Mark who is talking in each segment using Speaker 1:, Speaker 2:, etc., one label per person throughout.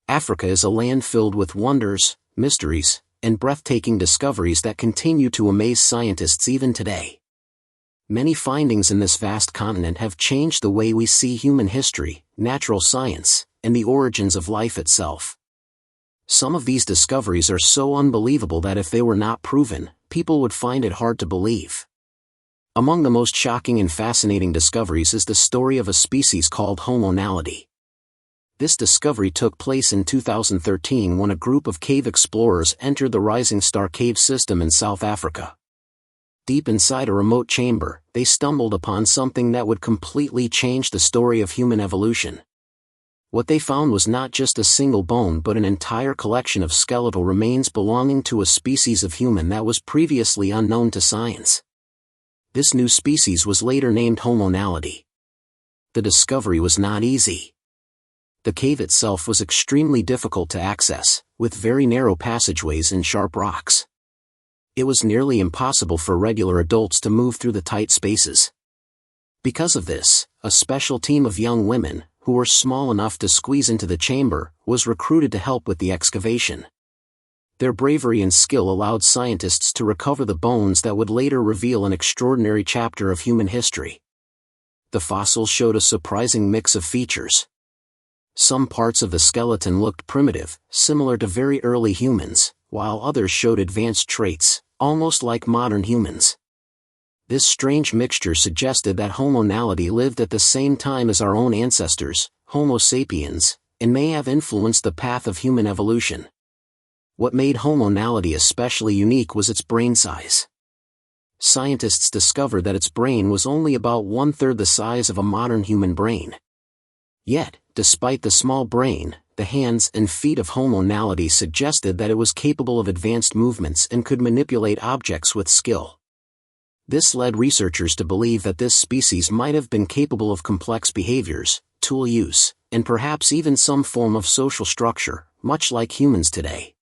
Speaker 1: Africa is a land filled with wonders, mysteries, and breathtaking discoveries that continue to amaze scientists even today. Many findings in this vast continent have changed the way we see human history, natural science, and the origins of life itself. Some of these discoveries are so unbelievable that if they were not proven, people would find it hard to believe. Among the most shocking and fascinating discoveries is the story of a species called Homo naledi. This discovery took place in 2013 when a group of cave explorers entered the Rising Star Cave system in South Africa. Deep inside a remote chamber, they stumbled upon something that would completely change the story of human evolution. What they found was not just a single bone but an entire collection of skeletal remains belonging to a species of human that was previously unknown to science. This new species was later named Homo naledi. The discovery was not easy. The cave itself was extremely difficult to access, with very narrow passageways and sharp rocks. It was nearly impossible for regular adults to move through the tight spaces. Because of this, a special team of young women, who were small enough to squeeze into the chamber, was recruited to help with the excavation. Their bravery and skill allowed scientists to recover the bones that would later reveal an extraordinary chapter of human history. The fossils showed a surprising mix of features. Some parts of the skeleton looked primitive, similar to very early humans, while others showed advanced traits, almost like modern humans. This strange mixture suggested that Homo naledi lived at the same time as our own ancestors, Homo sapiens, and may have influenced the path of human evolution. What made Homo naledi especially unique was its brain size. Scientists discovered that its brain was only about one-third the size of a modern human brain. Yet, despite the small brain, the hands and feet of Homo naledi suggested that it was capable of advanced movements and could manipulate objects with skill. This led researchers to believe that this species might have been capable of complex behaviors, tool use, and perhaps even some form of social structure, much like humans today.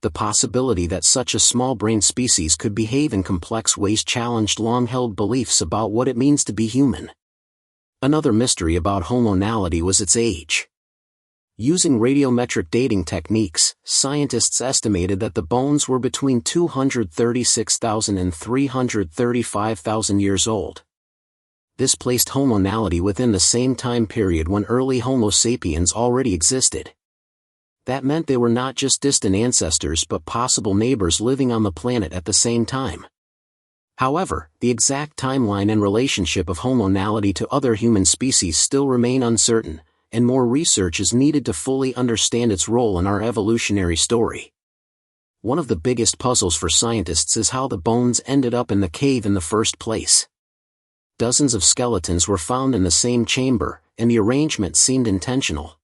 Speaker 1: The possibility that such a small-brained species could behave in complex ways challenged long-held beliefs about what it means to be human. Another mystery about Homo naledi was its age. Using radiometric dating techniques, scientists estimated that the bones were between 236,000 and 335,000 years old. This placed Homo naledi within the same time period when early Homo sapiens already existed. That meant they were not just distant ancestors but possible neighbors living on the planet at the same time. However, the exact timeline and relationship of Homo naledi to other human species still remain uncertain, and more research is needed to fully understand its role in our evolutionary story. One of the biggest puzzles for scientists is how the bones ended up in the cave in the first place. Dozens of skeletons were found in the same chamber, and the arrangement seemed intentional.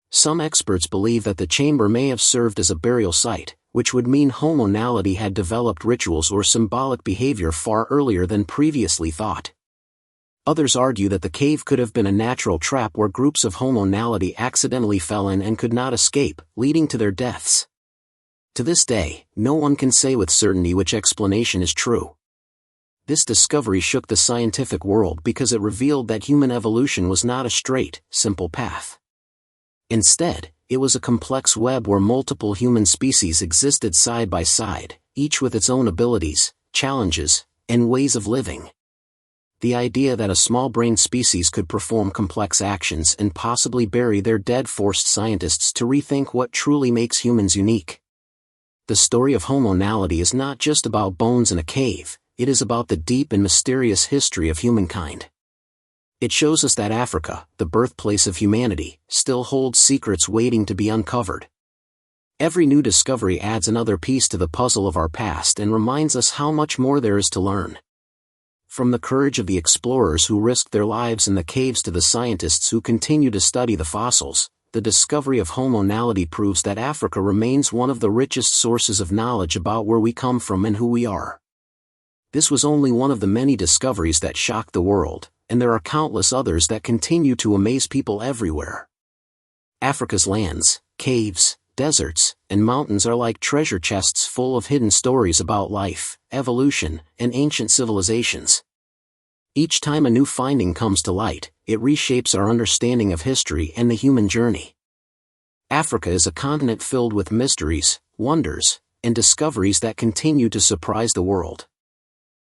Speaker 1: Some experts believe that the chamber may have served as a burial site, which would mean Homo naledi had developed rituals or symbolic behavior far earlier than previously thought. Others argue that the cave could have been a natural trap where groups of Homo naledi accidentally fell in and could not escape, leading to their deaths. To this day, no one can say with certainty which explanation is true. This discovery shook the scientific world because it revealed that human evolution was not a straight, simple path. Instead, it was a complex web where multiple human species existed side by side, each with its own abilities, challenges, and ways of living. The idea that a small-brained species could perform complex actions and possibly bury their dead forced scientists to rethink what truly makes humans unique. The story of Homo naledi is not just about bones in a cave, it is about the deep and mysterious history of humankind. It shows us that Africa, the birthplace of humanity, still holds secrets waiting to be uncovered. Every new discovery adds another piece to the puzzle of our past and reminds us how much more there is to learn. From the courage of the explorers who risked their lives in the caves to the scientists who continue to study the fossils, the discovery of Homo naledi proves that Africa remains one of the richest sources of knowledge about where we come from and who we are. This was only one of the many discoveries that shocked the world, and there are countless others that continue to amaze people everywhere. Africa's lands, caves, deserts, and mountains are like treasure chests full of hidden stories about life, evolution, and ancient civilizations. Each time a new finding comes to light, it reshapes our understanding of history and the human journey. Africa is a continent filled with mysteries, wonders, and discoveries that continue to surprise the world.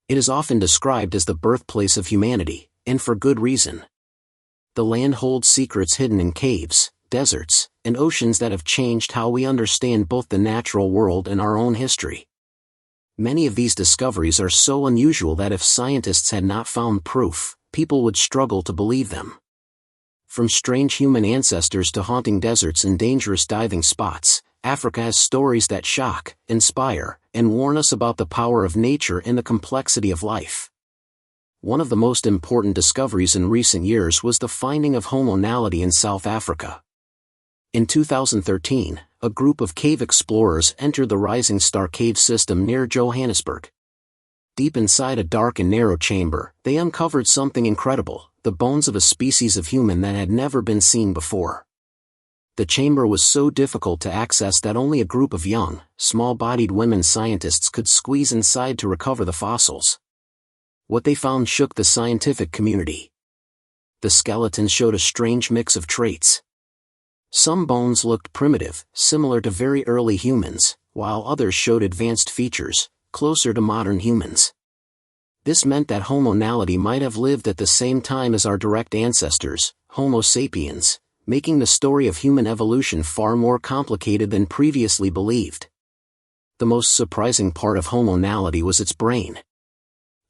Speaker 1: It is often described as the birthplace of humanity, and for good reason. The land holds secrets hidden in caves, deserts, and oceans that have changed how we understand both the natural world and our own history. Many of these discoveries are so unusual that if scientists had not found proof, people would struggle to believe them. From strange human ancestors to haunting deserts and dangerous diving spots, Africa has stories that shock, inspire, and warn us about the power of nature and the complexity of life. One of the most important discoveries in recent years was the finding of Homo naledi in South Africa. In 2013, a group of cave explorers entered the Rising Star Cave system near Johannesburg. Deep inside a dark and narrow chamber, they uncovered something incredible: the bones of a species of human that had never been seen before. The chamber was so difficult to access that only a group of young, small-bodied women scientists could squeeze inside to recover the fossils. What they found shook the scientific community. The skeletons showed a strange mix of traits. Some bones looked primitive, similar to very early humans, while others showed advanced features, closer to modern humans. This meant that Homo naledi might have lived at the same time as our direct ancestors, Homo sapiens, making the story of human evolution far more complicated than previously believed. The most surprising part of Homo naledi was its brain.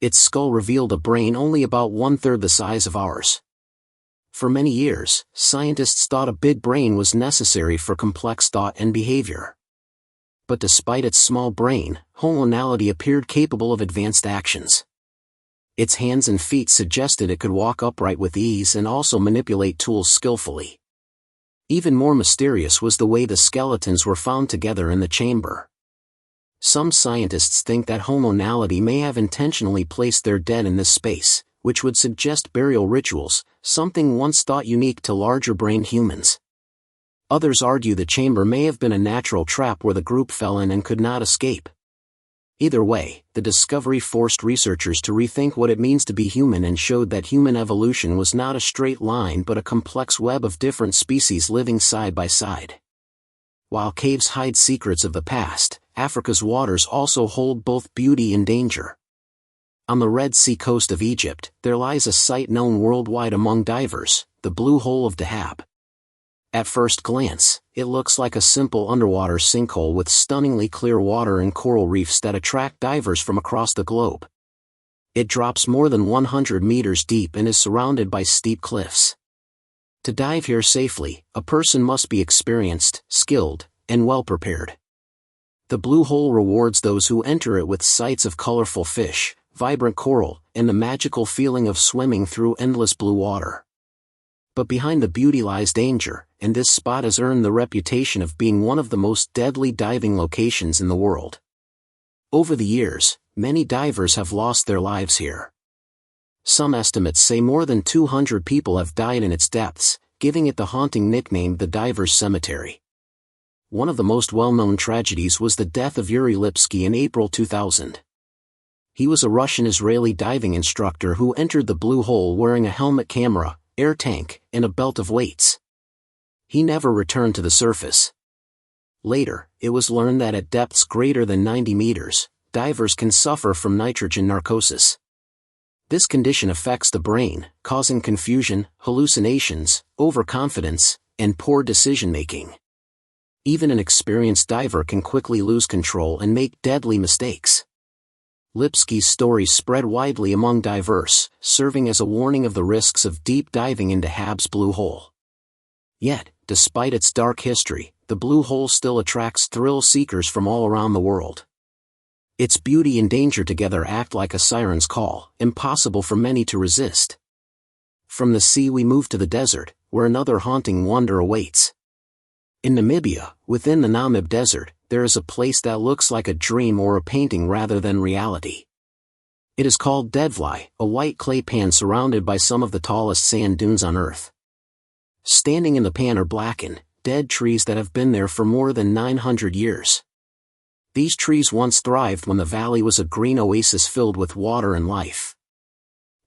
Speaker 1: Its skull revealed a brain only about 1/3 the size of ours. For many years, scientists thought a big brain was necessary for complex thought and behavior. But despite its small brain, Homo naledi appeared capable of advanced actions. Its hands and feet suggested it could walk upright with ease and also manipulate tools skillfully. Even more mysterious was the way the skeletons were found together in the chamber. Some scientists think that Homo naledi may have intentionally placed their dead in this space, which would suggest burial rituals, something once thought unique to larger-brained humans. Others argue the chamber may have been a natural trap where the group fell in and could not escape. Either way, the discovery forced researchers to rethink what it means to be human and showed that human evolution was not a straight line but a complex web of different species living side by side. While caves hide secrets of the past, Africa's waters also hold both beauty and danger. On the Red Sea coast of Egypt, there lies a site known worldwide among divers, the Blue Hole of Dahab. At first glance, it looks like a simple underwater sinkhole with stunningly clear water and coral reefs that attract divers from across the globe. It drops more than 100 meters deep and is surrounded by steep cliffs. To dive here safely, a person must be experienced, skilled, and well prepared. The Blue Hole rewards those who enter it with sights of colorful fish, vibrant coral, and the magical feeling of swimming through endless blue water. But behind the beauty lies danger, and this spot has earned the reputation of being one of the most deadly diving locations in the world. Over the years, many divers have lost their lives here. Some estimates say more than 200 people have died in its depths, giving it the haunting nickname the Divers' Cemetery. One of the most well-known tragedies was the death of Yuri Lipsky in April 2000. He was a Russian-Israeli diving instructor who entered the Blue Hole wearing a helmet, camera, air tank, and a belt of weights. He never returned to the surface. Later, it was learned that at depths greater than 90 meters, divers can suffer from nitrogen narcosis. This condition affects the brain, causing confusion, hallucinations, overconfidence, and poor decision-making. Even an experienced diver can quickly lose control and make deadly mistakes. Lipsky's story spread widely among divers, serving as a warning of the risks of deep diving into Dahab's Blue Hole. Yet, despite its dark history, the Blue Hole still attracts thrill seekers from all around the world. Its beauty and danger together act like a siren's call, impossible for many to resist. From the sea we move to the desert, where another haunting wonder awaits. In Namibia, within the Namib Desert, there is a place that looks like a dream or a painting rather than reality. It is called Deadvlei, a white clay pan surrounded by some of the tallest sand dunes on Earth. Standing in the pan are blackened, dead trees that have been there for more than 900 years. These trees once thrived when the valley was a green oasis filled with water and life.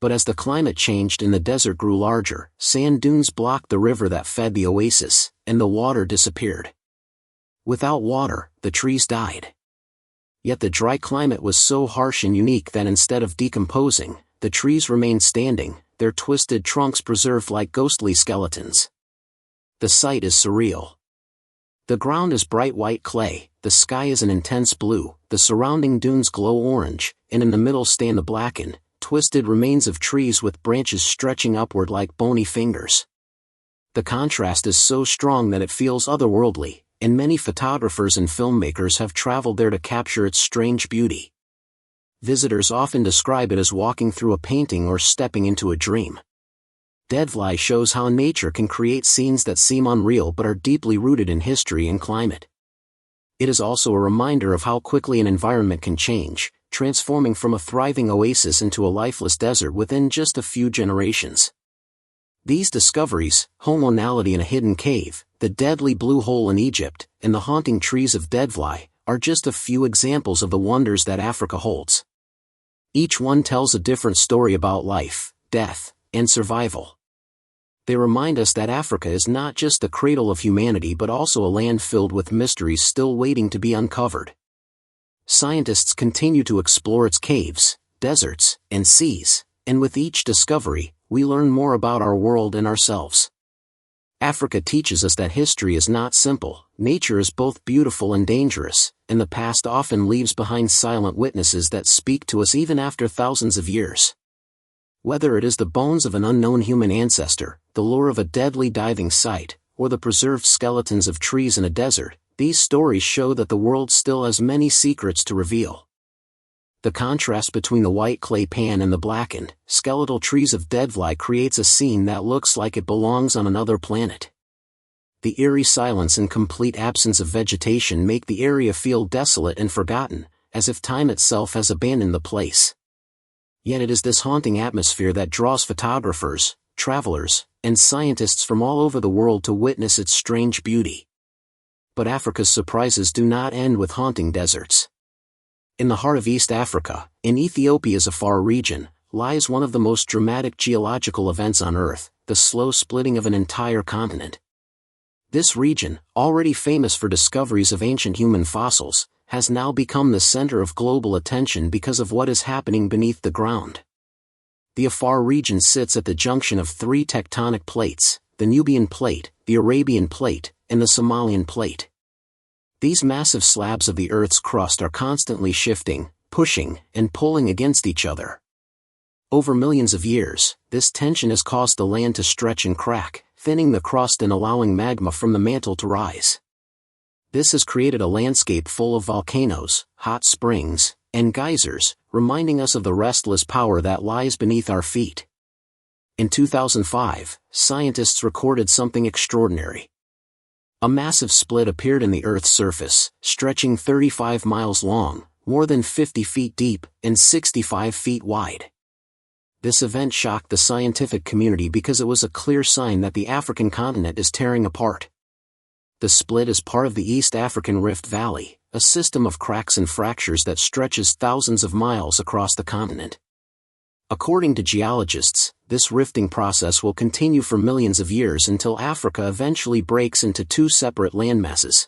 Speaker 1: But as the climate changed and the desert grew larger, sand dunes blocked the river that fed the oasis, and the water disappeared. Without water, the trees died. Yet the dry climate was so harsh and unique that instead of decomposing, the trees remained standing, their twisted trunks preserved like ghostly skeletons. The sight is surreal. The ground is bright white clay, the sky is an intense blue, the surrounding dunes glow orange, and in the middle stand the blackened, twisted remains of trees with branches stretching upward like bony fingers. The contrast is so strong that it feels otherworldly, and many photographers and filmmakers have traveled there to capture its strange beauty. Visitors often describe it as walking through a painting or stepping into a dream. Deadfly shows how nature can create scenes that seem unreal but are deeply rooted in history and climate. It is also a reminder of how quickly an environment can change, transforming from a thriving oasis into a lifeless desert within just a few generations. These discoveries, hormonality in a hidden cave, the deadly blue hole in Egypt, and the haunting trees of Deadfly, are just a few examples of the wonders that Africa holds. Each one tells a different story about life, death, and survival. They remind us that Africa is not just the cradle of humanity but also a land filled with mysteries still waiting to be uncovered. Scientists continue to explore its caves, deserts, and seas, and with each discovery, we learn more about our world and ourselves. Africa teaches us that history is not simple, nature is both beautiful and dangerous, and the past often leaves behind silent witnesses that speak to us even after thousands of years. Whether it is the bones of an unknown human ancestor, the lure of a deadly diving site, or the preserved skeletons of trees in a desert, these stories show that the world still has many secrets to reveal. The contrast between the white clay pan and the blackened, skeletal trees of Deadfly creates a scene that looks like it belongs on another planet. The eerie silence and complete absence of vegetation make the area feel desolate and forgotten, as if time itself has abandoned the place. Yet it is this haunting atmosphere that draws photographers, travelers, and scientists from all over the world to witness its strange beauty. But Africa's surprises do not end with haunting deserts. In the heart of East Africa, in Ethiopia's Afar region, lies one of the most dramatic geological events on Earth, the slow splitting of an entire continent. This region, already famous for discoveries of ancient human fossils, has now become the center of global attention because of what is happening beneath the ground. The Afar region sits at the junction of three tectonic plates, the Nubian Plate, the Arabian Plate, and the Somalian Plate. These massive slabs of the Earth's crust are constantly shifting, pushing, and pulling against each other. Over millions of years, this tension has caused the land to stretch and crack, thinning the crust and allowing magma from the mantle to rise. This has created a landscape full of volcanoes, hot springs, and geysers, reminding us of the restless power that lies beneath our feet. In 2005, scientists recorded something extraordinary. A massive split appeared in the Earth's surface, stretching 35 miles long, more than 50 feet deep, and 65 feet wide. This event shocked the scientific community because it was a clear sign that the African continent is tearing apart. The split is part of the East African Rift Valley, a system of cracks and fractures that stretches thousands of miles across the continent. According to geologists, this rifting process will continue for millions of years until Africa eventually breaks into two separate landmasses.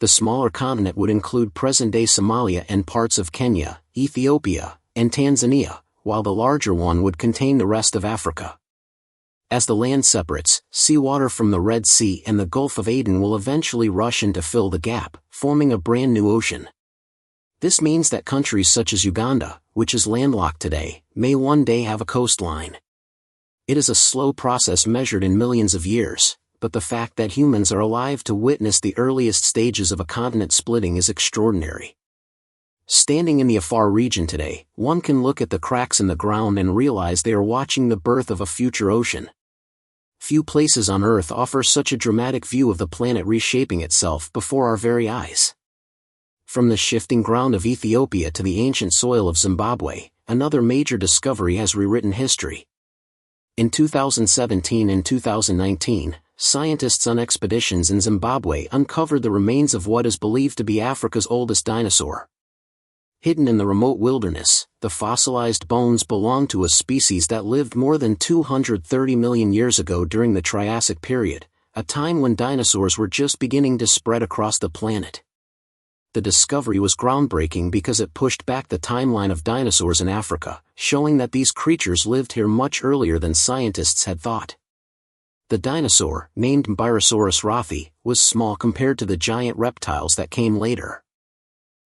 Speaker 1: The smaller continent would include present-day Somalia and parts of Kenya, Ethiopia, and Tanzania, while the larger one would contain the rest of Africa. As the land separates, seawater from the Red Sea and the Gulf of Aden will eventually rush in to fill the gap, forming a brand new ocean. This means that countries such as Uganda, which is landlocked today, may one day have a coastline. It is a slow process measured in millions of years, but the fact that humans are alive to witness the earliest stages of a continent splitting is extraordinary. Standing in the Afar region today, one can look at the cracks in the ground and realize they are watching the birth of a future ocean. Few places on Earth offer such a dramatic view of the planet reshaping itself before our very eyes. From the shifting ground of Ethiopia to the ancient soil of Zimbabwe, another major discovery has rewritten history. In 2017 and 2019, scientists on expeditions in Zimbabwe uncovered the remains of what is believed to be Africa's oldest dinosaur. Hidden in the remote wilderness, the fossilized bones belong to a species that lived more than 230 million years ago during the Triassic period, a time when dinosaurs were just beginning to spread across the planet. The discovery was groundbreaking because it pushed back the timeline of dinosaurs in Africa, showing that these creatures lived here much earlier than scientists had thought. The dinosaur, named Mbarosaurus rafi, was small compared to the giant reptiles that came later.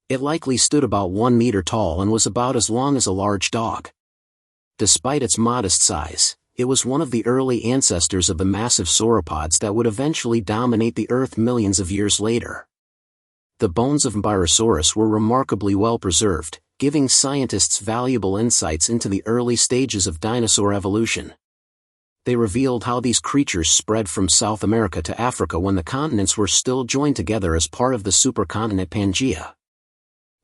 Speaker 1: It likely stood about 1 meter tall and was about as long as a large dog. Despite its modest size, it was one of the early ancestors of the massive sauropods that would eventually dominate the Earth millions of years later. The bones of Mbarosaurus were remarkably well preserved, giving scientists valuable insights into the early stages of dinosaur evolution. They revealed how these creatures spread from South America to Africa when the continents were still joined together as part of the supercontinent Pangaea.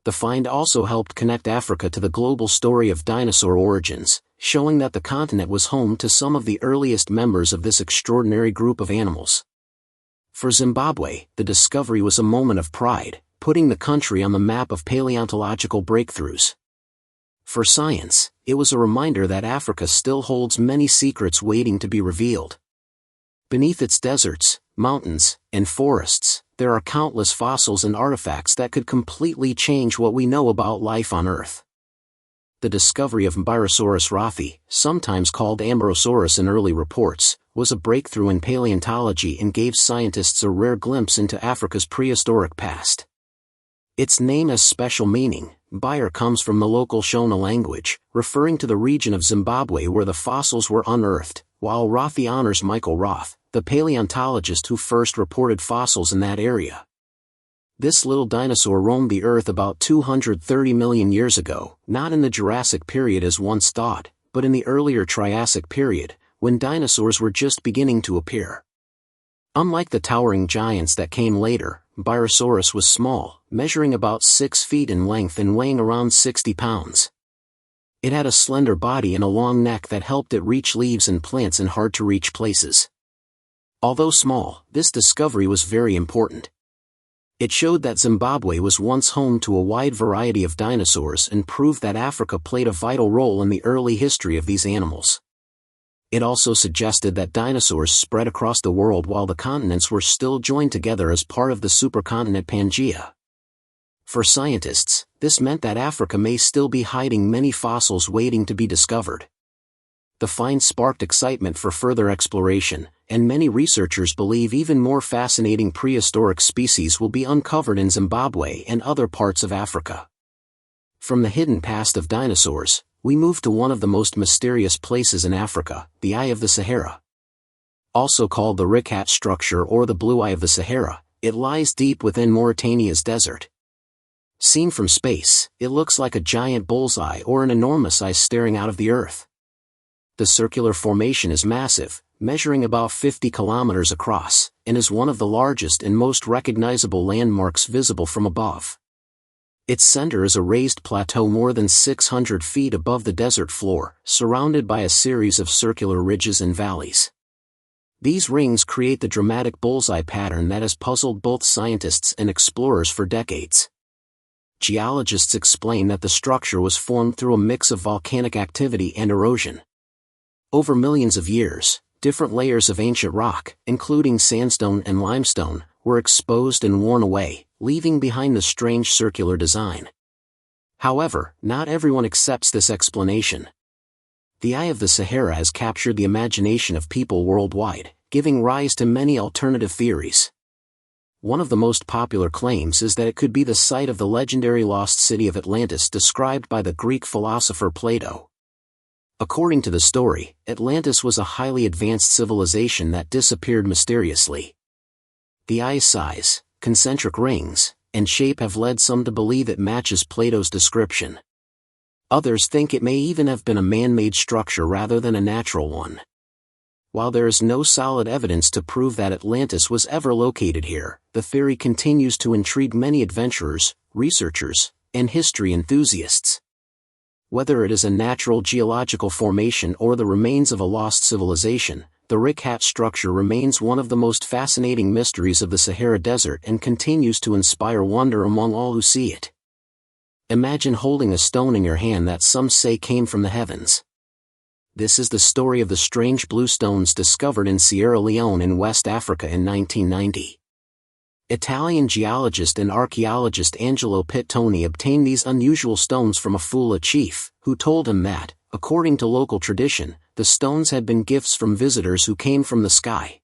Speaker 1: The find also helped connect Africa to the global story of dinosaur origins, showing that the continent was home to some of the earliest members of this extraordinary group of animals. For Zimbabwe, the discovery was a moment of pride, putting the country on the map of paleontological breakthroughs. For science, it was a reminder that Africa still holds many secrets waiting to be revealed. Beneath its deserts, mountains, and forests, there are countless fossils and artifacts that could completely change what we know about life on Earth. The discovery of Mbarosaurus rafi, sometimes called Ambarosaurus in early reports, was a breakthrough in paleontology and gave scientists a rare glimpse into Africa's prehistoric past. Its name has special meaning. Mbire comes from the local Shona language, referring to the region of Zimbabwe where the fossils were unearthed, while Rafi honors Michael Roth, the paleontologist who first reported fossils in that area. This little dinosaur roamed the Earth about 230 million years ago, not in the Jurassic period as once thought, but in the earlier Triassic period, when dinosaurs were just beginning to appear. Unlike the towering giants that came later, Mbarosaurus was small, measuring about 6 feet in length and weighing around 60 pounds. It had a slender body and a long neck that helped it reach leaves and plants in hard-to-reach places. Although small, this discovery was very important. It showed that Zimbabwe was once home to a wide variety of dinosaurs and proved that Africa played a vital role in the early history of these animals. It also suggested that dinosaurs spread across the world while the continents were still joined together as part of the supercontinent Pangaea. For scientists, this meant that Africa may still be hiding many fossils waiting to be discovered. The find sparked excitement for further exploration, and many researchers believe even more fascinating prehistoric species will be uncovered in Zimbabwe and other parts of Africa. From the hidden past of dinosaurs, we move to one of the most mysterious places in Africa, the Eye of the Sahara. Also called the Richat structure or the Blue Eye of the Sahara, it lies deep within Mauritania's desert. Seen from space, it looks like a giant bullseye or an enormous eye staring out of the Earth. The circular formation is massive, measuring about 50 kilometers across, and is one of the largest and most recognizable landmarks visible from above. Its center is a raised plateau more than 600 feet above the desert floor, surrounded by a series of circular ridges and valleys. These rings create the dramatic bullseye pattern that has puzzled both scientists and explorers for decades. Geologists explain that the structure was formed through a mix of volcanic activity and erosion. Over millions of years, different layers of ancient rock, including sandstone and limestone, were exposed and worn away, leaving behind the strange circular design. However, not everyone accepts this explanation. The Eye of the Sahara has captured the imagination of people worldwide, giving rise to many alternative theories. One of the most popular claims is that it could be the site of the legendary lost city of Atlantis described by the Greek philosopher Plato. According to the story, Atlantis was a highly advanced civilization that disappeared mysteriously. The eye's size, concentric rings, and shape have led some to believe it matches Plato's description. Others think it may even have been a man-made structure rather than a natural one. While there is no solid evidence to prove that Atlantis was ever located here, the theory continues to intrigue many adventurers, researchers, and history enthusiasts. Whether it is a natural geological formation or the remains of a lost civilization, the Richat structure remains one of the most fascinating mysteries of the Sahara Desert and continues to inspire wonder among all who see it. Imagine holding a stone in your hand that some say came from the heavens. This is the story of the strange blue stones discovered in Sierra Leone in West Africa in 1990. Italian geologist and archaeologist Angelo Pittoni obtained these unusual stones from a Fula chief, who told him that, according to local tradition, the stones had been gifts from visitors who came from the sky.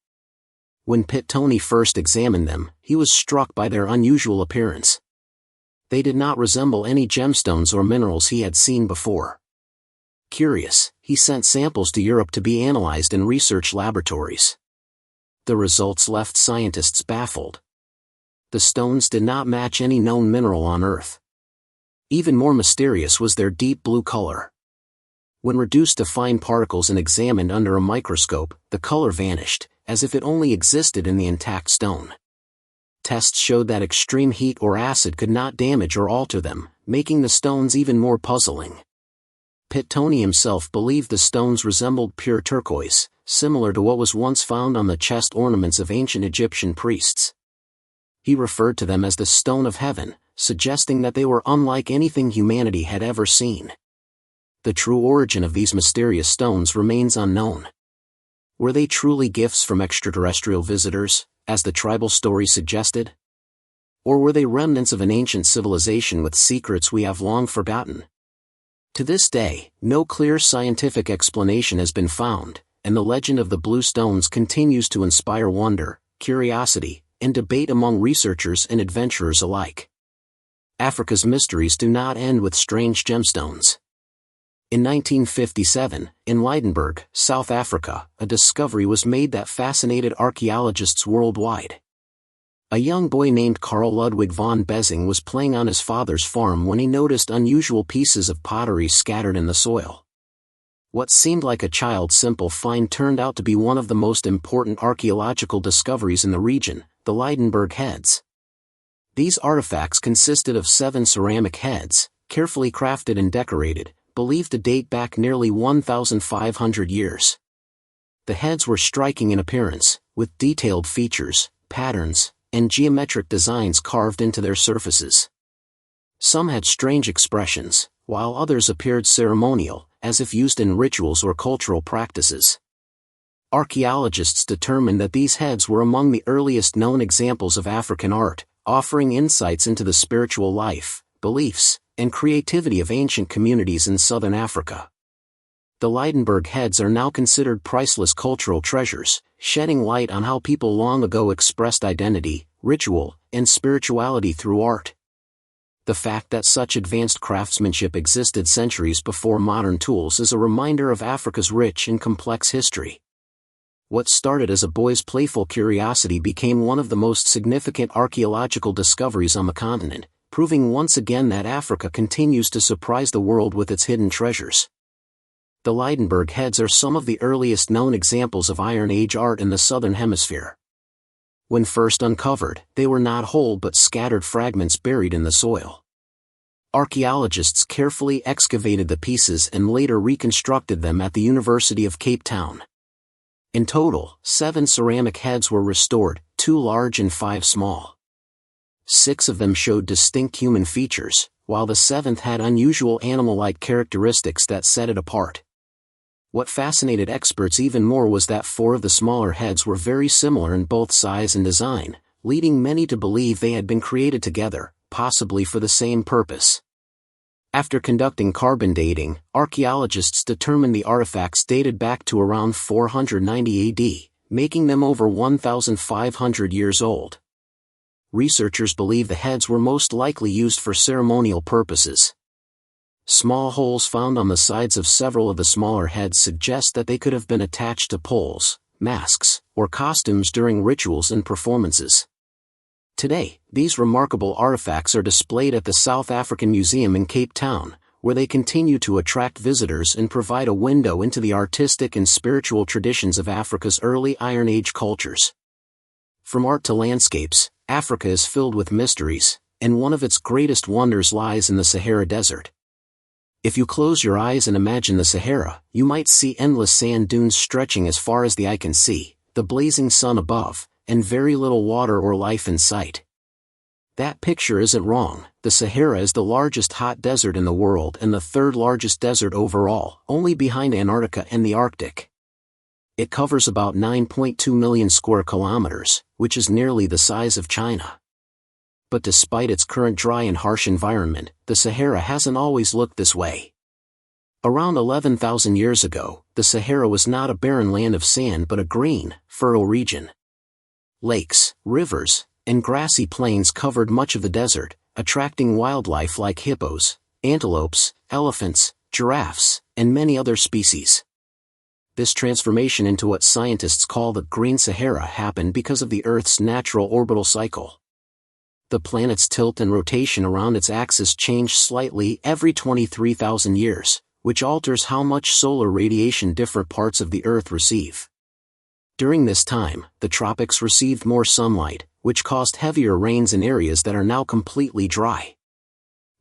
Speaker 1: When Pittoni first examined them, he was struck by their unusual appearance. They did not resemble any gemstones or minerals he had seen before. Curious, he sent samples to Europe to be analyzed in research laboratories. The results left scientists baffled. The stones did not match any known mineral on Earth. Even more mysterious was their deep blue color. When reduced to fine particles and examined under a microscope, the color vanished, as if it only existed in the intact stone. Tests showed that extreme heat or acid could not damage or alter them, making the stones even more puzzling. Pittoni himself believed the stones resembled pure turquoise, similar to what was once found on the chest ornaments of ancient Egyptian priests. He referred to them as the stone of heaven, suggesting that they were unlike anything humanity had ever seen. The true origin of these mysterious stones remains unknown. Were they truly gifts from extraterrestrial visitors, as the tribal story suggested? Or were they remnants of an ancient civilization with secrets we have long forgotten? To this day, no clear scientific explanation has been found, and the legend of the blue stones continues to inspire wonder, curiosity, and debate among researchers and adventurers alike. Africa's mysteries do not end with strange gemstones. In 1957, in Lydenburg, South Africa, a discovery was made that fascinated archaeologists worldwide. A young boy named Carl Ludwig von Bezing was playing on his father's farm when he noticed unusual pieces of pottery scattered in the soil. What seemed like a child's simple find turned out to be one of the most important archaeological discoveries in the region, the Lydenburg heads. These artifacts consisted of 7 ceramic heads, carefully crafted and decorated, believed to date back nearly 1,500 years. The heads were striking in appearance, with detailed features, patterns, and geometric designs carved into their surfaces. Some had strange expressions, while others appeared ceremonial, as if used in rituals or cultural practices. Archaeologists determined that these heads were among the earliest known examples of African art, offering insights into the spiritual life, beliefs, and creativity of ancient communities in southern Africa. The Lydenburg heads are now considered priceless cultural treasures, shedding light on how people long ago expressed identity, ritual, and spirituality through art. The fact that such advanced craftsmanship existed centuries before modern tools is a reminder of Africa's rich and complex history. What started as a boy's playful curiosity became one of the most significant archaeological discoveries on the continent, proving once again that Africa continues to surprise the world with its hidden treasures. The Lydenburg heads are some of the earliest known examples of Iron Age art in the Southern Hemisphere. When first uncovered, they were not whole but scattered fragments buried in the soil. Archaeologists carefully excavated the pieces and later reconstructed them at the University of Cape Town. In total, 7 ceramic heads were restored, 2 large and 5 small. 6 of them showed distinct human features, while the 7th had unusual animal-like characteristics that set it apart. What fascinated experts even more was that 4 of the smaller heads were very similar in both size and design, leading many to believe they had been created together, possibly for the same purpose. After conducting carbon dating, archaeologists determined the artifacts dated back to around 490 AD, making them over 1,500 years old. Researchers believe the heads were most likely used for ceremonial purposes. Small holes found on the sides of several of the smaller heads suggest that they could have been attached to poles, masks, or costumes during rituals and performances. Today, these remarkable artifacts are displayed at the South African Museum in Cape Town, where they continue to attract visitors and provide a window into the artistic and spiritual traditions of Africa's early Iron Age cultures. From art to landscapes, Africa is filled with mysteries, and one of its greatest wonders lies in the Sahara Desert. If you close your eyes and imagine the Sahara, you might see endless sand dunes stretching as far as the eye can see, the blazing sun above, and very little water or life in sight. That picture isn't wrong. The Sahara is the largest hot desert in the world and the third largest desert overall, only behind Antarctica and the Arctic. It covers about 9.2 million square kilometers, which is nearly the size of China. But despite its current dry and harsh environment, the Sahara hasn't always looked this way. Around 11,000 years ago, the Sahara was not a barren land of sand but a green, fertile region. Lakes, rivers, and grassy plains covered much of the desert, attracting wildlife like hippos, antelopes, elephants, giraffes, and many other species. This transformation into what scientists call the Green Sahara happened because of the Earth's natural orbital cycle. The planet's tilt and rotation around its axis change slightly every 23,000 years, which alters how much solar radiation different parts of the Earth receive. During this time, the tropics received more sunlight, which caused heavier rains in areas that are now completely dry.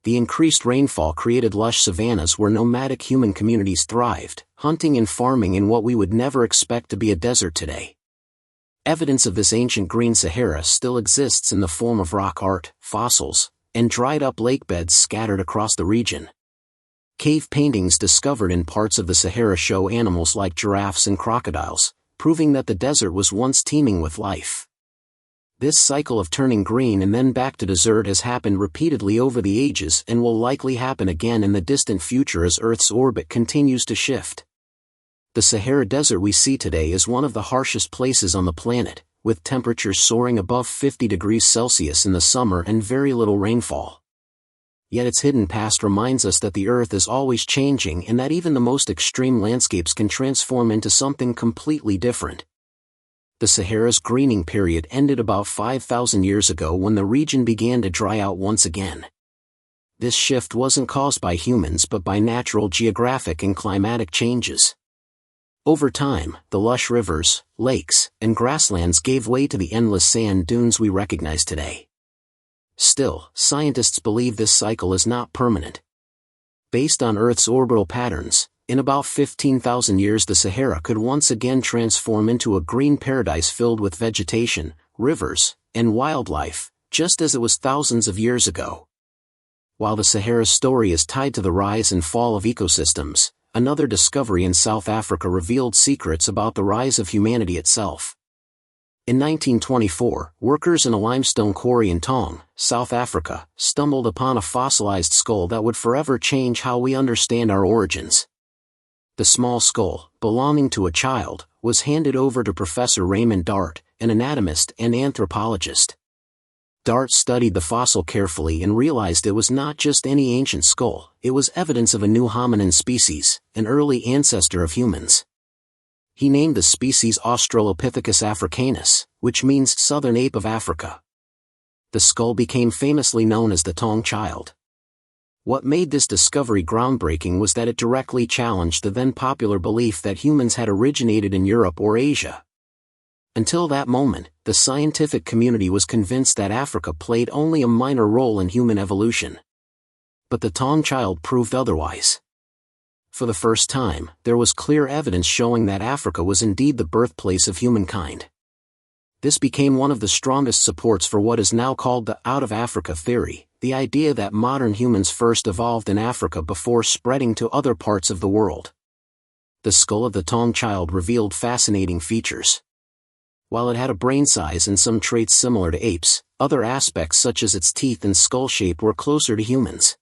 Speaker 1: The increased rainfall created lush savannas where nomadic human communities thrived, hunting and farming in what we would never expect to be a desert today. Evidence of this ancient Green Sahara still exists in the form of rock art, fossils, and dried-up lake beds scattered across the region. Cave paintings discovered in parts of the Sahara show animals like giraffes and crocodiles, proving that the desert was once teeming with life. This cycle of turning green and then back to desert has happened repeatedly over the ages and will likely happen again in the distant future as Earth's orbit continues to shift. The Sahara Desert we see today is one of the harshest places on the planet, with temperatures soaring above 50 degrees Celsius in the summer and very little rainfall. Yet its hidden past reminds us that the Earth is always changing and that even the most extreme landscapes can transform into something completely different. The Sahara's greening period ended about 5,000 years ago when the region began to dry out once again. This shift wasn't caused by humans but by natural geographic and climatic changes. Over time, the lush rivers, lakes, and grasslands gave way to the endless sand dunes we recognize today. Still, scientists believe this cycle is not permanent. Based on Earth's orbital patterns, in about 15,000 years the Sahara could once again transform into a green paradise filled with vegetation, rivers, and wildlife, just as it was thousands of years ago. While the Sahara's story is tied to the rise and fall of ecosystems, another discovery in South Africa revealed secrets about the rise of humanity itself. In 1924, workers in a limestone quarry in Taung, South Africa, stumbled upon a fossilized skull that would forever change how we understand our origins. The small skull, belonging to a child, was handed over to Professor Raymond Dart, an anatomist and anthropologist. Dart studied the fossil carefully and realized it was not just any ancient skull, it was evidence of a new hominin species, an early ancestor of humans. He named the species Australopithecus africanus, which means southern ape of Africa. The skull became famously known as the Taung child. What made this discovery groundbreaking was that it directly challenged the then popular belief that humans had originated in Europe or Asia. Until that moment, the scientific community was convinced that Africa played only a minor role in human evolution. But the Taung child proved otherwise. For the first time, there was clear evidence showing that Africa was indeed the birthplace of humankind. This became one of the strongest supports for what is now called the Out of Africa theory, the idea that modern humans first evolved in Africa before spreading to other parts of the world. The skull of the Taung child revealed fascinating features. While it had a brain size and some traits similar to apes, other aspects such as its teeth and skull shape were closer to humans.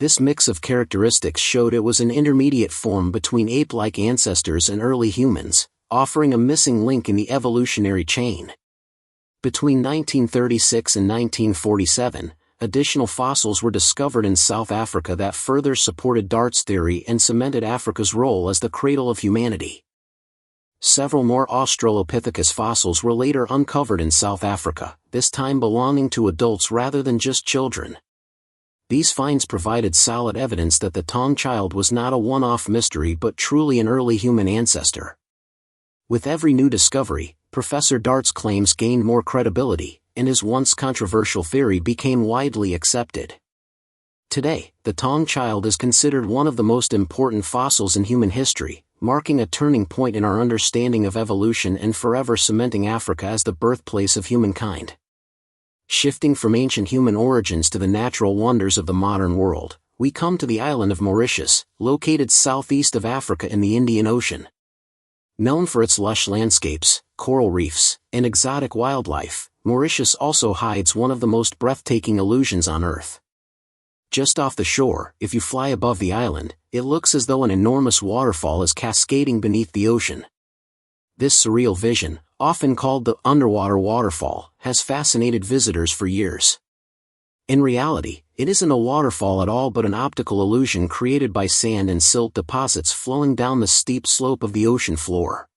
Speaker 1: This mix of characteristics showed it was an intermediate form between ape-like ancestors and early humans, offering a missing link in the evolutionary chain. Between 1936 and 1947, additional fossils were discovered in South Africa that further supported Dart's theory and cemented Africa's role as the cradle of humanity. Several more Australopithecus fossils were later uncovered in South Africa, this time belonging to adults rather than just children. These finds provided solid evidence that the Taung child was not a one-off mystery but truly an early human ancestor. With every new discovery, Professor Dart's claims gained more credibility, and his once controversial theory became widely accepted. Today, the Taung child is considered one of the most important fossils in human history, marking a turning point in our understanding of evolution and forever cementing Africa as the birthplace of humankind. Shifting from ancient human origins to the natural wonders of the modern world, we come to the island of Mauritius, located southeast of Africa in the Indian Ocean. Known for its lush landscapes, coral reefs, and exotic wildlife, Mauritius also hides one of the most breathtaking illusions on Earth. Just off the shore, if you fly above the island, it looks as though an enormous waterfall is cascading beneath the ocean. This surreal vision, often called the underwater waterfall, has fascinated visitors for years. In reality, it isn't a waterfall at all but an optical illusion created by sand and silt deposits flowing down the steep slope of the ocean floor.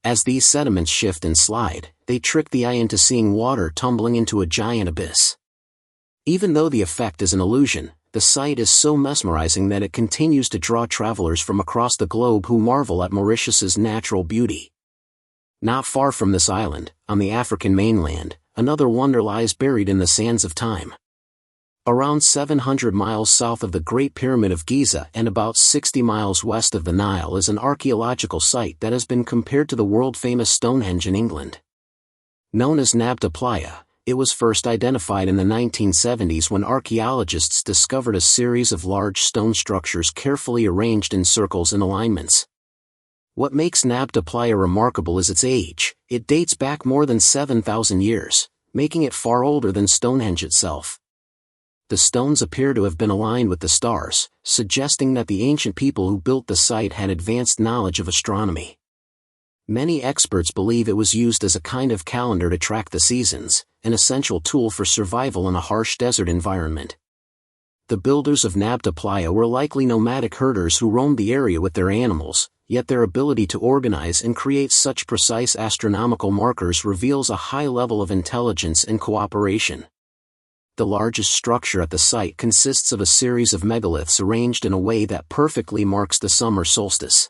Speaker 1: As these sediments shift and slide, they trick the eye into seeing water tumbling into a giant abyss. Even though the effect is an illusion, the sight is so mesmerizing that it continues to draw travelers from across the globe who marvel at Mauritius's natural beauty. Not far from this island, on the African mainland, another wonder lies buried in the sands of time. Around 700 miles south of the Great Pyramid of Giza and about 60 miles west of the Nile is an archaeological site that has been compared to the world-famous Stonehenge in England. Known as Nabta Playa, it was first identified in the 1970s when archaeologists discovered a series of large stone structures carefully arranged in circles and alignments. What makes Nabta Playa remarkable is its age. It dates back more than 7,000 years, making it far older than Stonehenge itself. The stones appear to have been aligned with the stars, suggesting that the ancient people who built the site had advanced knowledge of astronomy. Many experts believe it was used as a kind of calendar to track the seasons, an essential tool for survival in a harsh desert environment. The builders of Nabta Playa were likely nomadic herders who roamed the area with their animals, yet their ability to organize and create such precise astronomical markers reveals a high level of intelligence and cooperation. The largest structure at the site consists of a series of megaliths arranged in a way that perfectly marks the summer solstice.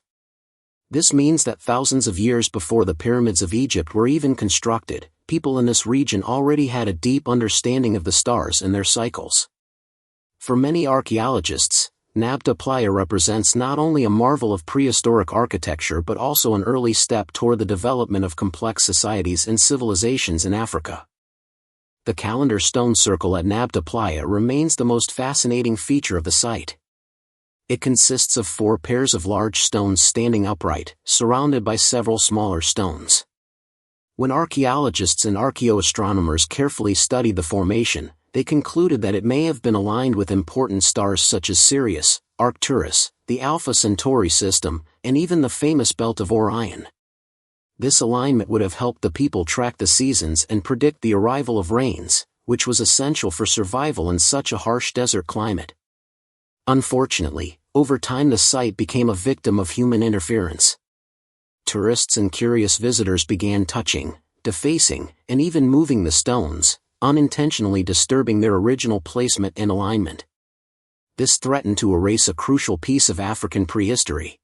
Speaker 1: This means that thousands of years before the pyramids of Egypt were even constructed, people in this region already had a deep understanding of the stars and their cycles. For many archaeologists, Nabta Playa represents not only a marvel of prehistoric architecture but also an early step toward the development of complex societies and civilizations in Africa. The calendar stone circle at Nabta Playa remains the most fascinating feature of the site. It consists of 4 pairs of large stones standing upright, surrounded by several smaller stones. When archaeologists and archaeoastronomers carefully studied the formation, they concluded that it may have been aligned with important stars such as Sirius, Arcturus, the Alpha Centauri system, and even the famous Belt of Orion. This alignment would have helped the people track the seasons and predict the arrival of rains, which was essential for survival in such a harsh desert climate. Unfortunately, over time the site became a victim of human interference. Tourists and curious visitors began touching, defacing, and even moving the stones, unintentionally disturbing their original placement and alignment. This threatened to erase a crucial piece of African prehistory.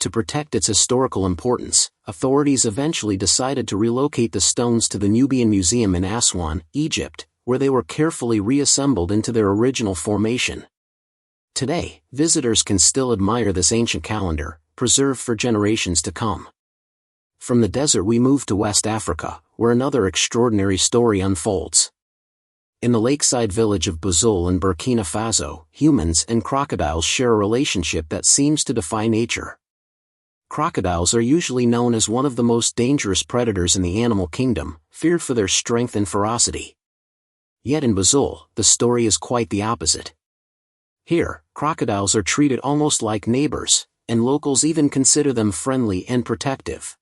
Speaker 1: To protect its historical importance, authorities eventually decided to relocate the stones to the Nubian Museum in Aswan, Egypt, where they were carefully reassembled into their original formation. Today, visitors can still admire this ancient calendar, preserved for generations to come. From the desert we move to West Africa, where another extraordinary story unfolds. In the lakeside village of Bouzoul in Burkina Faso, humans and crocodiles share a relationship that seems to defy nature. Crocodiles are usually known as one of the most dangerous predators in the animal kingdom, feared for their strength and ferocity. Yet in Bouzoul, the story is quite the opposite. Here, crocodiles are treated almost like neighbors, and locals even consider them friendly and protective.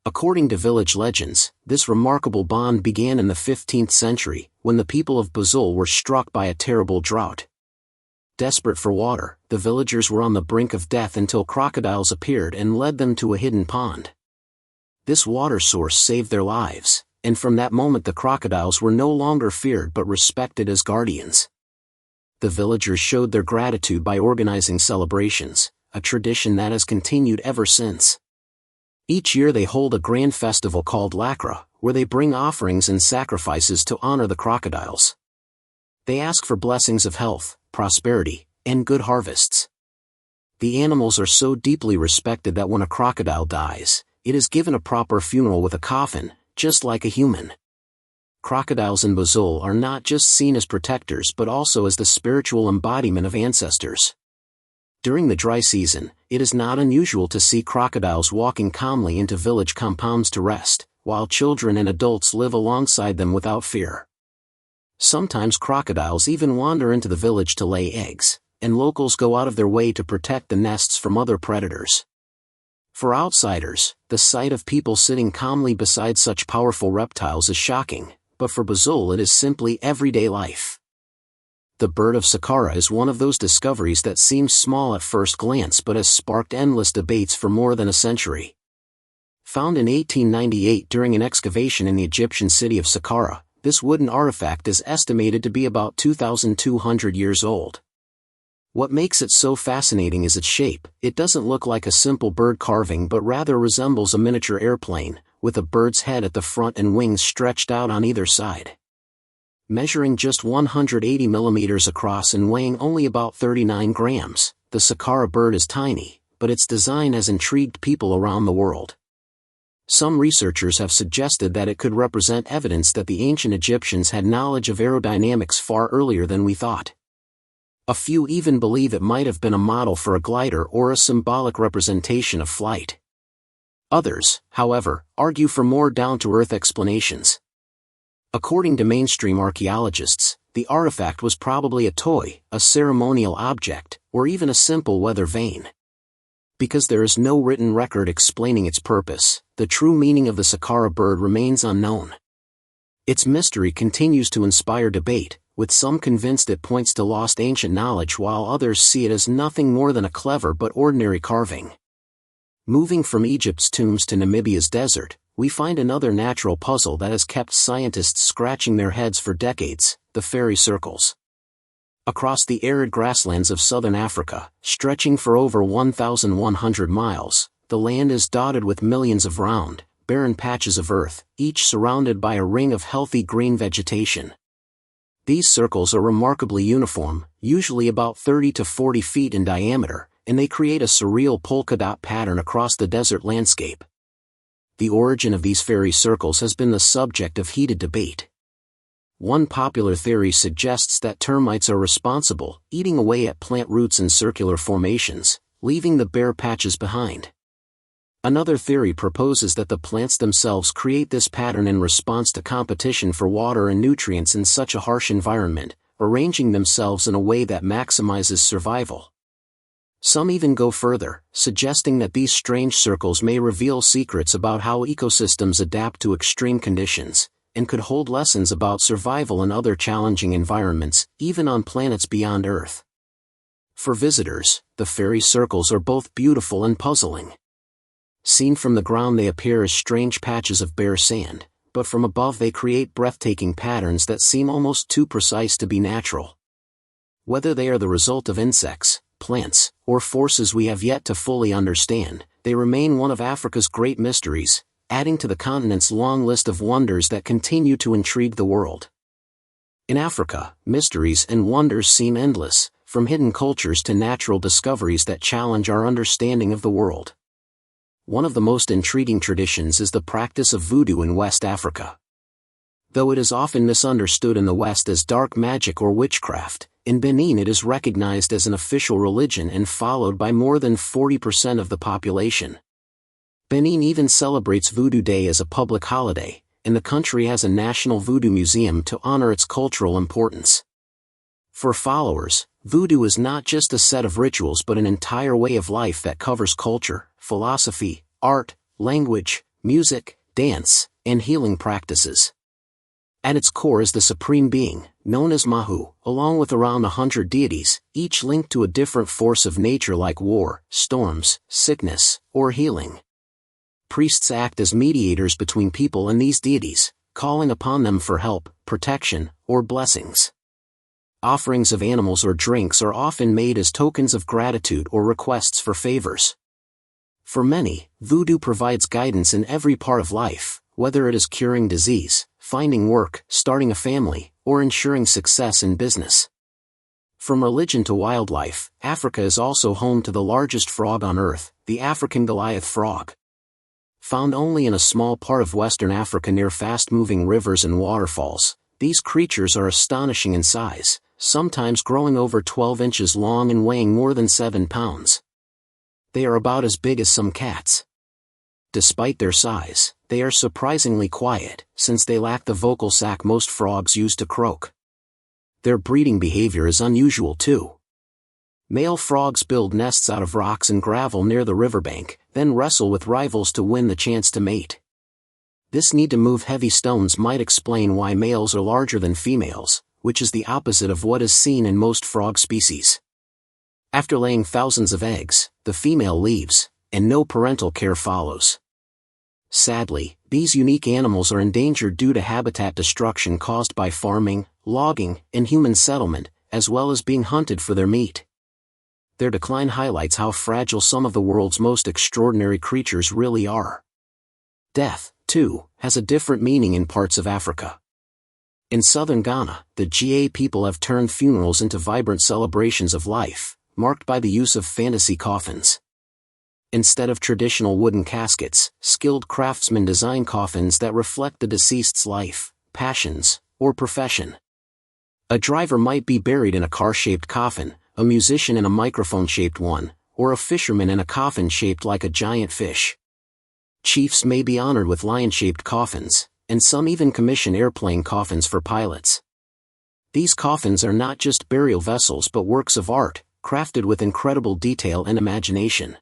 Speaker 1: According to village legends, this remarkable bond began in the 15th century, when the people of Bouzoul were struck by a terrible drought. Desperate for water, the villagers were on the brink of death until crocodiles appeared and led them to a hidden pond. This water source saved their lives, and from that moment the crocodiles were no longer feared but respected as guardians. The villagers showed their gratitude by organizing celebrations, a tradition that has continued ever since. Each year they hold a grand festival called Lakra, where they bring offerings and sacrifices to honor the crocodiles. They ask for blessings of health, prosperity, and good harvests. The animals are so deeply respected that when a crocodile dies, it is given a proper funeral with a coffin, just like a human. Crocodiles in Brazil are not just seen as protectors but also as the spiritual embodiment of ancestors. During the dry season, it is not unusual to see crocodiles walking calmly into village compounds to rest, while children and adults live alongside them without fear. Sometimes crocodiles even wander into the village to lay eggs, and locals go out of their way to protect the nests from other predators. For outsiders, the sight of people sitting calmly beside such powerful reptiles is shocking, but for Brazil it is simply everyday life. The bird of Saqqara is one of those discoveries that seems small at first glance but has sparked endless debates for more than a century. Found in 1898 during an excavation in the Egyptian city of Saqqara, this wooden artifact is estimated to be about 2,200 years old. What makes it so fascinating is its shape. It doesn't look like a simple bird carving but rather resembles a miniature airplane, with a bird's head at the front and wings stretched out on either side. Measuring just 180 millimeters across and weighing only about 39 grams, the Saqqara bird is tiny, but its design has intrigued people around the world. Some researchers have suggested that it could represent evidence that the ancient Egyptians had knowledge of aerodynamics far earlier than we thought. A few even believe it might have been a model for a glider or a symbolic representation of flight. Others, however, argue for more down-to-earth explanations. According to mainstream archaeologists, the artifact was probably a toy, a ceremonial object, or even a simple weather vane. Because there is no written record explaining its purpose, the true meaning of the Saqqara bird remains unknown. Its mystery continues to inspire debate, with some convinced it points to lost ancient knowledge while others see it as nothing more than a clever but ordinary carving. Moving from Egypt's tombs to Namibia's desert, we find another natural puzzle that has kept scientists scratching their heads for decades: the fairy circles. Across the arid grasslands of southern Africa, stretching for over 1,100 miles, the land is dotted with millions of round, barren patches of earth, each surrounded by a ring of healthy green vegetation. These circles are remarkably uniform, usually about 30 to 40 feet in diameter, and they create a surreal polka dot pattern across the desert landscape. The origin of these fairy circles has been the subject of heated debate. One popular theory suggests that termites are responsible, eating away at plant roots in circular formations, leaving the bare patches behind. Another theory proposes that the plants themselves create this pattern in response to competition for water and nutrients in such a harsh environment, arranging themselves in a way that maximizes survival. Some even go further, suggesting that these strange circles may reveal secrets about how ecosystems adapt to extreme conditions, and could hold lessons about survival in other challenging environments, even on planets beyond Earth. For visitors, the fairy circles are both beautiful and puzzling. Seen from the ground they appear as strange patches of bare sand, but from above they create breathtaking patterns that seem almost too precise to be natural. Whether they are the result of insects, plants, or forces we have yet to fully understand, they remain one of Africa's great mysteries, adding to the continent's long list of wonders that continue to intrigue the world. In Africa, mysteries and wonders seem endless, from hidden cultures to natural discoveries that challenge our understanding of the world. One of the most intriguing traditions is the practice of voodoo in West Africa. Though it is often misunderstood in the West as dark magic or witchcraft, in Benin it is recognized as an official religion and followed by more than 40% of the population. Benin even celebrates Voodoo Day as a public holiday, and the country has a national voodoo museum to honor its cultural importance. For followers, voodoo is not just a set of rituals but an entire way of life that covers culture, philosophy, art, language, music, dance, and healing practices. At its core is the supreme being, known as Mahu, along with around 100 deities, each linked to a different force of nature like war, storms, sickness, or healing. Priests act as mediators between people and these deities, calling upon them for help, protection, or blessings. Offerings of animals or drinks are often made as tokens of gratitude or requests for favors. For many, voodoo provides guidance in every part of life, whether it is curing disease, finding work, starting a family, or ensuring success in business. From religion to wildlife, Africa is also home to the largest frog on Earth, the African Goliath frog. found only in a small part of Western Africa near fast-moving rivers and waterfalls. These creatures are astonishing in size, sometimes growing over 12 inches long and weighing more than 7 pounds. They are about as big as some cats. Despite their size, they are surprisingly quiet, since they lack the vocal sac most frogs use to croak. Their breeding behavior is unusual too. Male frogs build nests out of rocks and gravel near the riverbank, then wrestle with rivals to win the chance to mate. This need to move heavy stones might explain why males are larger than females, which is the opposite of what is seen in most frog species. After laying thousands of eggs, the female leaves, and no parental care follows. Sadly, these unique animals are endangered due to habitat destruction caused by farming, logging, and human settlement, as well as being hunted for their meat. Their decline highlights how fragile some of the world's most extraordinary creatures really are. Death, too, has a different meaning in parts of Africa. In southern Ghana, the Ga people have turned funerals into vibrant celebrations of life, marked by the use of fantasy coffins. Instead of traditional wooden caskets, skilled craftsmen design coffins that reflect the deceased's life, passions, or profession. A driver might be buried in a car-shaped coffin, a musician in a microphone-shaped one, or a fisherman in a coffin shaped like a giant fish. Chiefs may be honored with lion-shaped coffins, and some even commission airplane coffins for pilots. These coffins are not just burial vessels but works of art, crafted with incredible detail and imagination.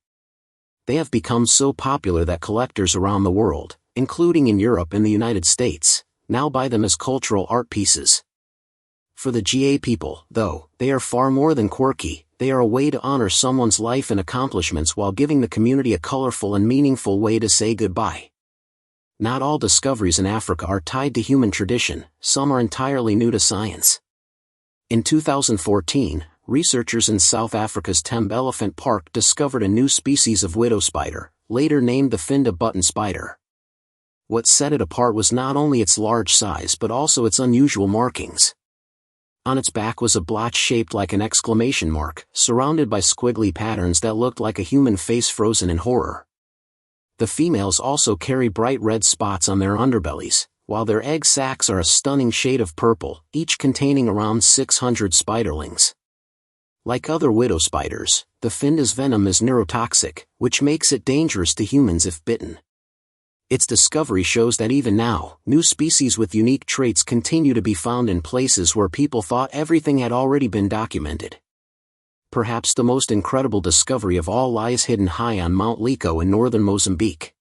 Speaker 1: They have become so popular that collectors around the world, including in Europe and the United States, now buy them as cultural art pieces. For the Ga people, though, they are far more than quirky. They are a way to honor someone's life and accomplishments while giving the community a colorful and meaningful way to say goodbye. Not all discoveries in Africa are tied to human tradition, some are entirely new to science. In 2014, researchers in South Africa's Tembe Elephant Park discovered a new species of widow spider, later named the Finda button spider. What set it apart was not only its large size but also its unusual markings. On its back was a blotch shaped like an exclamation mark, surrounded by squiggly patterns that looked like a human face frozen in horror. The females also carry bright red spots on their underbellies, while their egg sacs are a stunning shade of purple, each containing around 600 spiderlings. Like other widow spiders, the Finda's venom is neurotoxic, which makes it dangerous to humans if bitten. Its discovery shows that even now, new species with unique traits continue to be found in places where people thought everything had already been documented. Perhaps the most incredible discovery of all lies hidden high on Mount Liko in northern Mozambique.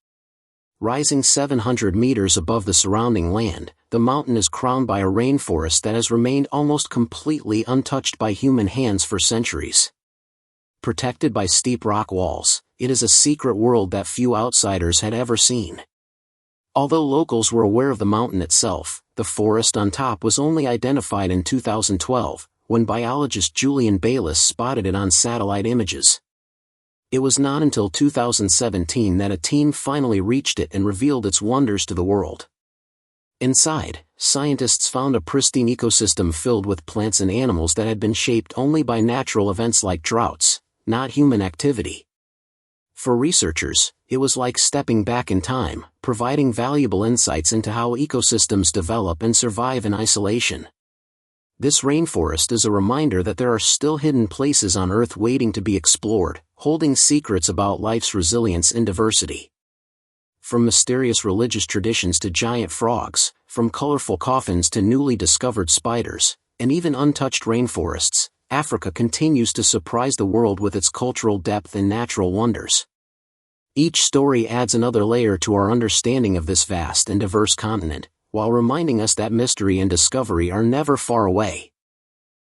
Speaker 1: Rising 700 meters above the surrounding land, the mountain is crowned by a rainforest that has remained almost completely untouched by human hands for centuries. Protected by steep rock walls, it is a secret world that few outsiders had ever seen. Although locals were aware of the mountain itself, the forest on top was only identified in 2012, when biologist Julian Bayliss spotted it on satellite images. It was not until 2017 that a team finally reached it and revealed its wonders to the world. Inside, scientists found a pristine ecosystem filled with plants and animals that had been shaped only by natural events like droughts, not human activity. For researchers, it was like stepping back in time, providing valuable insights into how ecosystems develop and survive in isolation. This rainforest is a reminder that there are still hidden places on Earth waiting to be explored, holding secrets about life's resilience and diversity. From mysterious religious traditions to giant frogs, from colorful coffins to newly discovered spiders, and even untouched rainforests, Africa continues to surprise the world with its cultural depth and natural wonders. Each story adds another layer to our understanding of this vast and diverse continent, while reminding us that mystery and discovery are never far away.